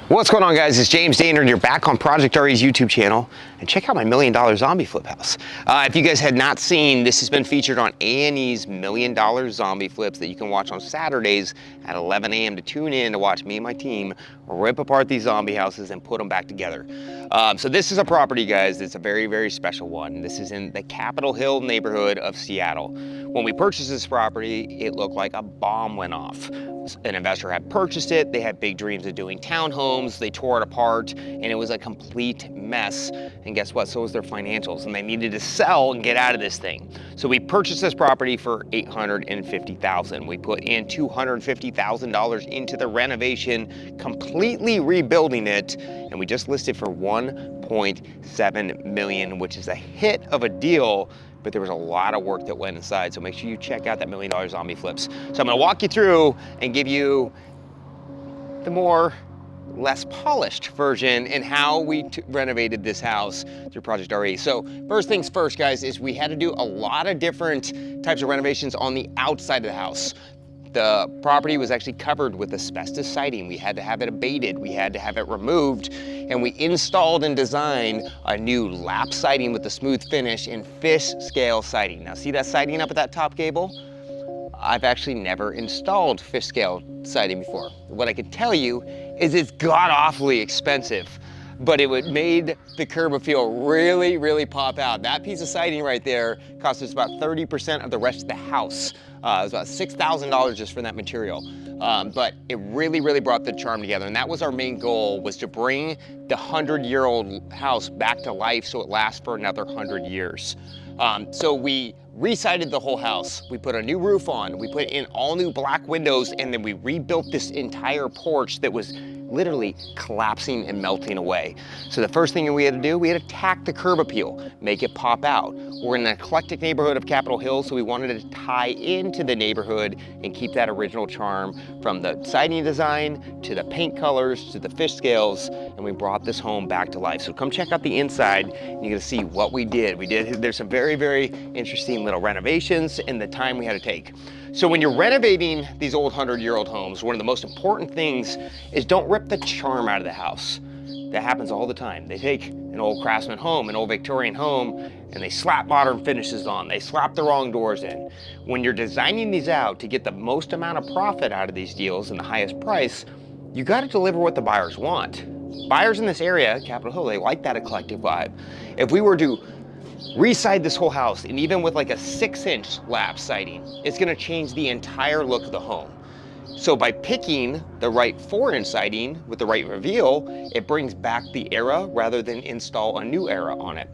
What's going on, guys? It's James Dainard. You're back on ProjectRE's YouTube channel, and check out my $1 million zombie flip house. If you guys had not seen, this has been featured on A&E's $1 million zombie flips that you can watch on Saturdays at 11 a.m. to tune in to watch me and my team rip apart these zombie houses and put them back together. So this is a property, guys, that's a very, very special one. This is in the Capitol Hill neighborhood of Seattle. When we purchased this property, it looked like a bomb went off. An investor had purchased it. They had big dreams of doing townhomes. They tore it apart and it was a complete mess. And guess what? So was their financials, and they needed to sell and get out of this thing. So we purchased this property for $850,000. We put in $250,000 into the renovation, completely rebuilding it, and we just listed for $1.7 million, which is a hit of a deal. But there was a lot of work that went inside, so make sure you check out that $1 million zombie flips. So I'm gonna walk you through and give you the less polished version and how we renovated this house through ProjectRE. So first things first, guys, is we had to do a lot of different types of renovations on the outside of the house. The property was actually covered with asbestos siding. We had to have it abated. We had to have it removed. And we installed and designed a new lap siding with a smooth finish and fish scale siding. Now see that siding up at that top gable? I've actually never installed fish scale siding before. What I can tell you is it's god-awfully expensive, but it made the curb appeal really, really pop out. That piece of siding right there cost us about 30% of the rest of the house. It was about $6,000 just for that material. But it really, really brought the charm together. And that was our main goal, was to bring the 100-year-old house back to life so it lasts for another 100 years. So we re-sided the whole house. We put a new roof on, we put in all new black windows, and then we rebuilt this entire porch that was literally collapsing and melting away. So the first thing we had to do, we had to tack the curb appeal, make it pop out. We're in an eclectic neighborhood of Capitol Hill, so we wanted to tie into the neighborhood and keep that original charm, from the siding design to the paint colors to the fish scales, and we brought this home back to life. So come check out the inside and you're gonna see what we did. There's some very, very interesting little renovations and the time we had to take. So when you're renovating these old 100-year-old homes, one of the most important things is don't rip the charm out of the house. That happens all the time. They take an old craftsman home, an old Victorian home, and they slap modern finishes on. They slap the wrong doors in. When you're designing these out to get the most amount of profit out of these deals and the highest price, you gotta deliver what the buyers want. Buyers in this area, Capitol Hill, they like that eclectic vibe. If we were to re-side this whole house, and even with like a 6-inch lap siding, it's gonna change the entire look of the home. So by picking the right 4-inch siding with the right reveal, it brings back the era rather than install a new era on it.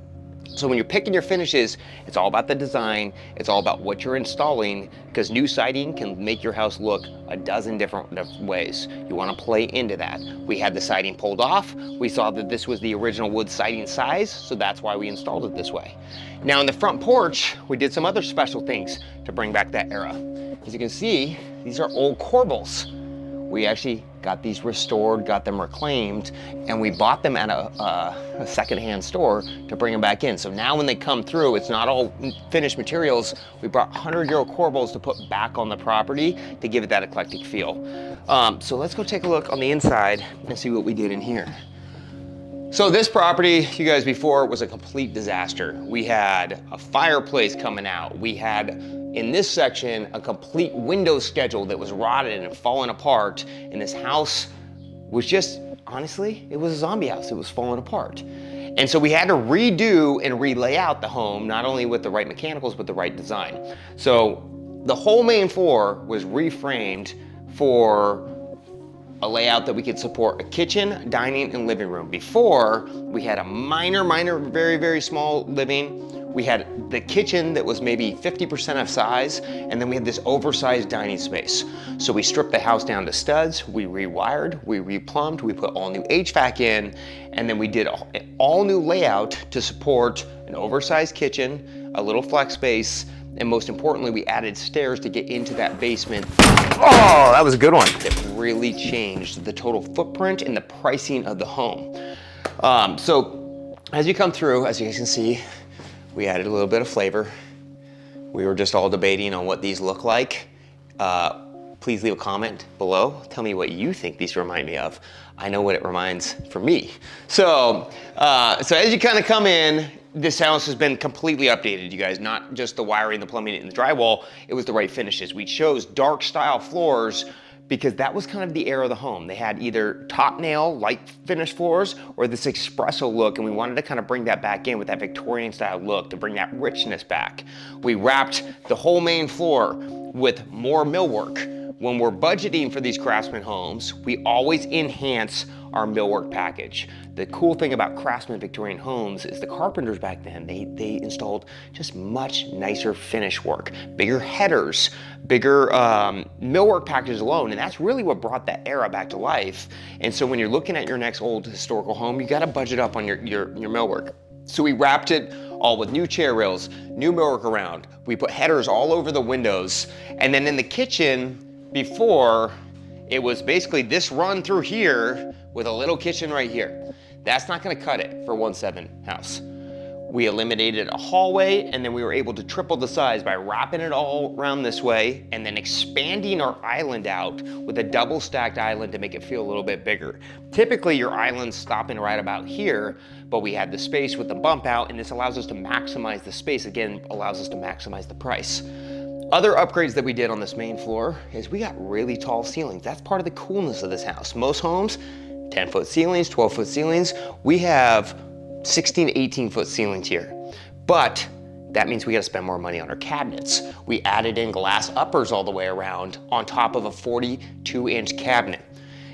So when you're picking your finishes, it's all about the design, it's all about what you're installing, because new siding can make your house look a dozen different ways. You want to play into that. We had the siding pulled off. We saw that this was the original wood siding size, so that's why we installed it this way. Now in the front porch, we did some other special things to bring back that era. As you can see, these are old corbels. We actually got these restored, got them reclaimed, and we bought them at a secondhand store to bring them back in. So now when they come through, it's not all finished materials. We brought 100-year-old corbels to put back on the property to give it that eclectic feel. So let's go take a look on the inside and see what we did in here. So this property, you guys, before, was a complete disaster. We had a fireplace coming out. We had, in this section, a complete window schedule that was rotted and falling apart. And this house was just, honestly, it was a zombie house. It was falling apart. And so we had to redo and relay out the home, not only with the right mechanicals, but the right design. So the whole main floor was reframed for a layout that we could support a kitchen, dining, and living room. Before, we had a minor, very, very small living. We had the kitchen that was maybe 50% of size, and then we had this oversized dining space. So we stripped the house down to studs, we rewired, we replumbed, we put all new HVAC in, and then we did all new layout to support an oversized kitchen, a little flex space, and most importantly, we added stairs to get into that basement. Oh, that was a good one. It really changed the total footprint and the pricing of the home. So as you come through, as you guys can see, we added a little bit of flavor. We were just all debating on what these look like. Please leave a comment below. Tell me what you think these remind me of. I know what it reminds for me. So as you kind of come in, this house has been completely updated, you guys. Not just the wiring, the plumbing, and the drywall. It was the right finishes. We chose dark style floors because that was kind of the era of the home. They had either top nail, light finish floors, or this espresso look, and we wanted to kind of bring that back in with that Victorian style look to bring that richness back. We wrapped the whole main floor with more millwork. When we're budgeting for these Craftsman homes, we always enhance our millwork package. The cool thing about Craftsman Victorian homes is the carpenters back then, they installed just much nicer finish work, bigger headers, bigger millwork packages alone, and that's really what brought that era back to life. And so when you're looking at your next old historical home, you gotta budget up on your millwork. So we wrapped it all with new chair rails, new millwork around. We put headers all over the windows, and then in the kitchen, before, it was basically this run through here with a little kitchen right here. That's not gonna cut it for a 1.7 house. We eliminated a hallway, and then we were able to triple the size by wrapping it all around this way and then expanding our island out with a double stacked island to make it feel a little bit bigger. Typically your island's stopping right about here, but we had the space with the bump out, and this allows us to maximize the space. Again, allows us to maximize the price. Other upgrades that we did on this main floor is we got really tall ceilings. That's part of the coolness of this house. Most homes, 10-foot ceilings, 12-foot ceilings. We have 16 to 18-foot ceilings here. But that means we gotta spend more money on our cabinets. We added in glass uppers all the way around on top of a 42-inch cabinet.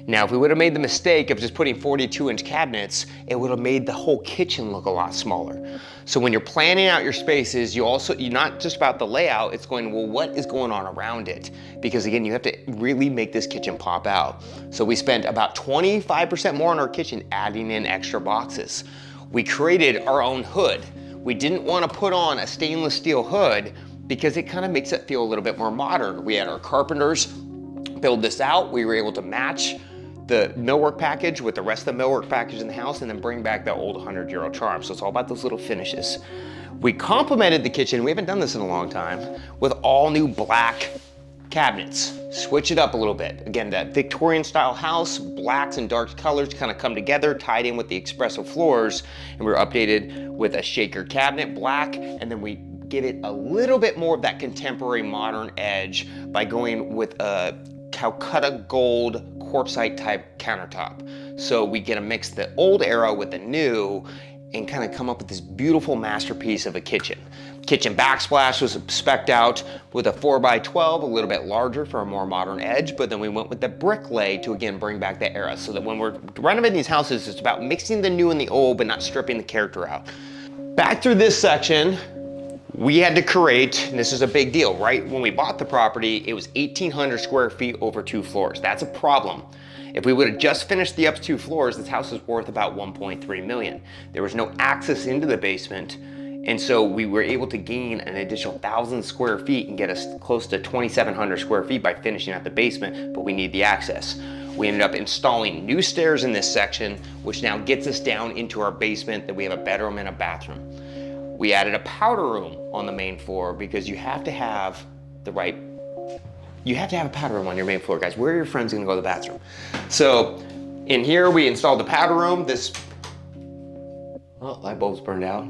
Now, if we would have made the mistake of just putting 42-inch cabinets, it would have made the whole kitchen look a lot smaller. So when you're planning out your spaces, you're not just about the layout, it's going, well, what is going on around it? Because again, you have to really make this kitchen pop out. So we spent about 25% more on our kitchen, adding in extra boxes. We created our own hood. We didn't want to put on a stainless steel hood because it kind of makes it feel a little bit more modern. We had our carpenters build this out. We were able to match the millwork package with the rest of the millwork package in the house and then bring back the old 100-year-old charm. So it's all about those little finishes. We complemented the kitchen, we haven't done this in a long time, with all new black cabinets. Switch it up a little bit. Again, that Victorian style house, blacks and dark colors kind of come together, tied in with the espresso floors, and we were updated with a shaker cabinet, black, and then we give it a little bit more of that contemporary modern edge by going with a Calcutta gold quartzite type countertop. So we get to mix the old era with the new and kind of come up with this beautiful masterpiece of a kitchen. Kitchen backsplash was spec'd out with a 4x12, a little bit larger for a more modern edge, but then we went with the brick lay to again bring back the era, so that when we're renovating these houses, it's about mixing the new and the old, but not stripping the character out. Back through this section, we had to create, and this is a big deal, right? When we bought the property, it was 1,800 square feet over 2 floors. That's a problem. If we would have just finished the up 2 floors, this house is worth about 1.3 million. There was no access into the basement, and so we were able to gain an additional 1,000 square feet and get us close to 2,700 square feet by finishing out the basement, but we need the access. We ended up installing new stairs in this section, which now gets us down into our basement, that we have a bedroom and a bathroom. We added a powder room on the main floor because you have to have a powder room on your main floor, guys. Where are your friends gonna go to the bathroom? So in here, we installed the powder room. Light bulb's burned out.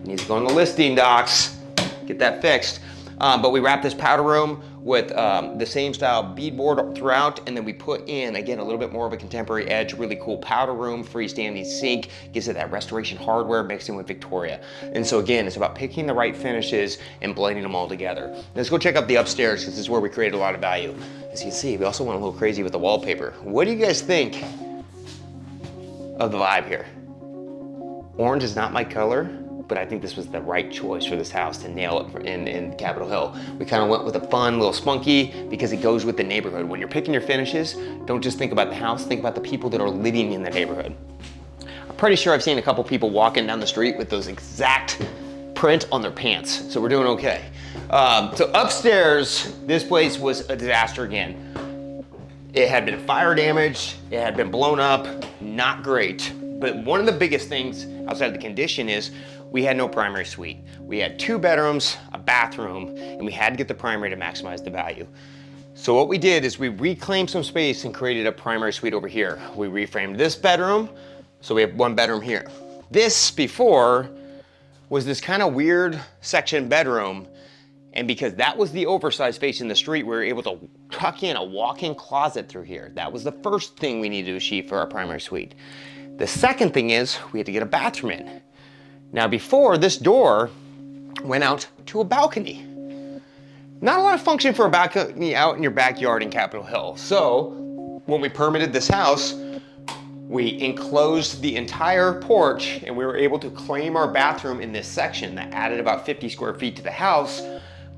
Needs to go in the listing docs. Get that fixed. But we wrapped this powder room with the same style beadboard throughout, and then we put in, again, a little bit more of a contemporary edge, really cool powder room, freestanding sink, gives it that restoration hardware mixed in with Victoria. And so again, it's about picking the right finishes and blending them all together. Let's go check out the upstairs, because this is where we create a lot of value. As you can see, we also went a little crazy with the wallpaper. What do you guys think of the vibe here? Orange is not my color, but I think this was the right choice for this house to nail it in Capitol Hill. We kind of went with a fun little spunky because it goes with the neighborhood. When you're picking your finishes, don't just think about the house, think about the people that are living in the neighborhood. I'm pretty sure I've seen a couple people walking down the street with those exact print on their pants, so we're doing okay. So upstairs, this place was a disaster again. It had been fire damaged, it had been blown up, not great. But one of the biggest things outside of the condition is we had no primary suite. We had 2 bedrooms, a bathroom, and we had to get the primary to maximize the value. So what we did is we reclaimed some space and created a primary suite over here. We reframed this bedroom, so we have one bedroom here. This before was this kind of weird section bedroom, and because that was the oversized space in the street, we were able to tuck in a walk-in closet through here. That was the first thing we needed to achieve for our primary suite. The second thing is we had to get a bathroom in. Now before, this door went out to a balcony. Not a lot of function for a balcony out in your backyard in Capitol Hill. So when we permitted this house, we enclosed the entire porch and we were able to claim our bathroom in this section that added about 50 square feet to the house,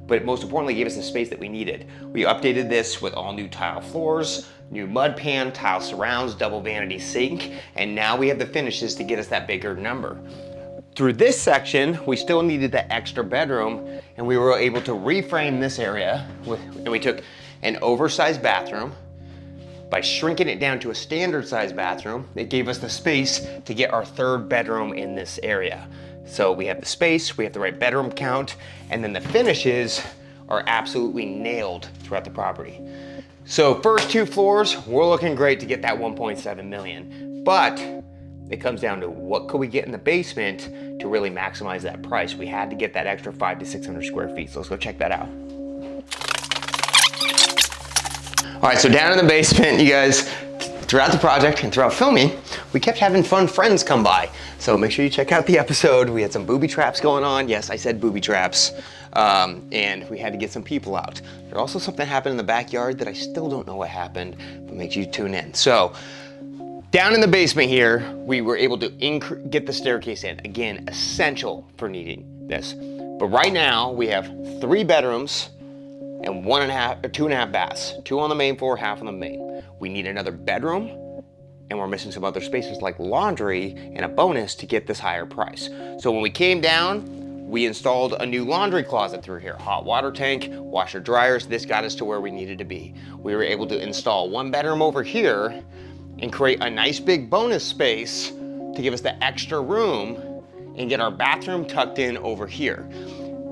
but most importantly gave us the space that we needed. We updated this with all new tile floors, new mud pan, tile surrounds, double vanity sink, and now we have the finishes to get us that bigger number. Through this section, we still needed that extra bedroom, and we were able to reframe this area, and we took an oversized bathroom. By shrinking it down to a standard size bathroom, it gave us the space to get our third bedroom in this area. So we have the space, we have the right bedroom count, and then the finishes are absolutely nailed throughout the property. So first 2 floors, we're looking great to get that 1.7 million, but it comes down to what could we get in the basement to really maximize that price. We had to get that extra 500 to 600 square feet. So let's go check that out. All right, so down in the basement, you guys, throughout the project and throughout filming, we kept having fun friends come by. So make sure you check out the episode. We had some booby traps going on. Yes, I said booby traps. And we had to get some people out. There also something happened in the backyard that I still don't know what happened, but make sure you tune in. So down in the basement here, we were able to get the staircase in. Again, essential for needing this. But right now we have 3 bedrooms and 2.5 baths. 2 on the main floor, half on the main. We need another bedroom, and we're missing some other spaces like laundry and a bonus to get this higher price. So when we came down, we installed a new laundry closet through here. Hot water tank, washer dryers. This got us to where we needed to be. We were able to install 1 bedroom over here and create a nice big bonus space to give us the extra room and get our bathroom tucked in over here.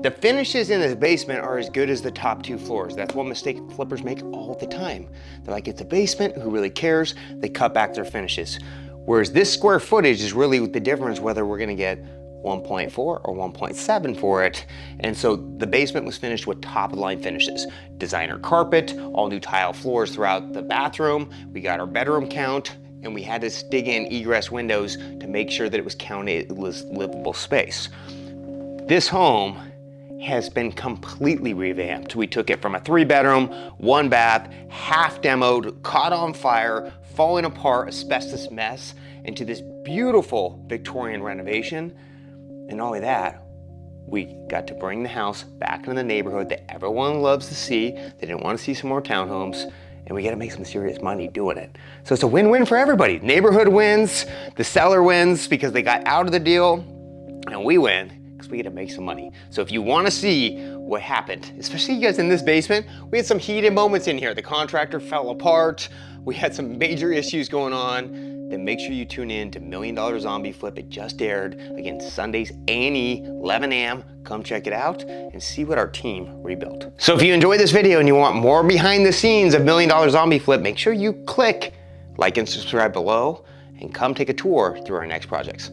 The finishes in this basement are as good as the top 2 floors. That's one mistake flippers make all the time. They're like, it's a basement, who really cares? They cut back their finishes. Whereas this square footage is really the difference whether we're gonna get 1.4 or 1.7 for it. And so the basement was finished with top of the line finishes. Designer carpet, all new tile floors throughout the bathroom. We got our bedroom count, and we had to dig in egress windows to make sure that it was counted, it was livable space. This home has been completely revamped. We took it from a 3 bedroom, 1 bath, half demoed, caught on fire, falling apart, asbestos mess, into this beautiful Victorian renovation. And not only that, we got to bring the house back into the neighborhood that everyone loves to see. They didn't want to see some more townhomes, and we got to make some serious money doing it. So it's a win-win for everybody. Neighborhood wins, the seller wins because they got out of the deal, and we win because we get to make some money. So if you want to see what happened, especially you guys in this basement, we had some heated moments in here. The contractor fell apart. We had some major issues going on. Then make sure you tune in to $1 Million Zombie Flip. It just aired. Again, Sundays, A&E, 11 a.m. Come check it out and see what our team rebuilt. So if you enjoyed this video and you want more behind the scenes of $1 Million Zombie Flip, make sure you click like and subscribe below and come take a tour through our next projects.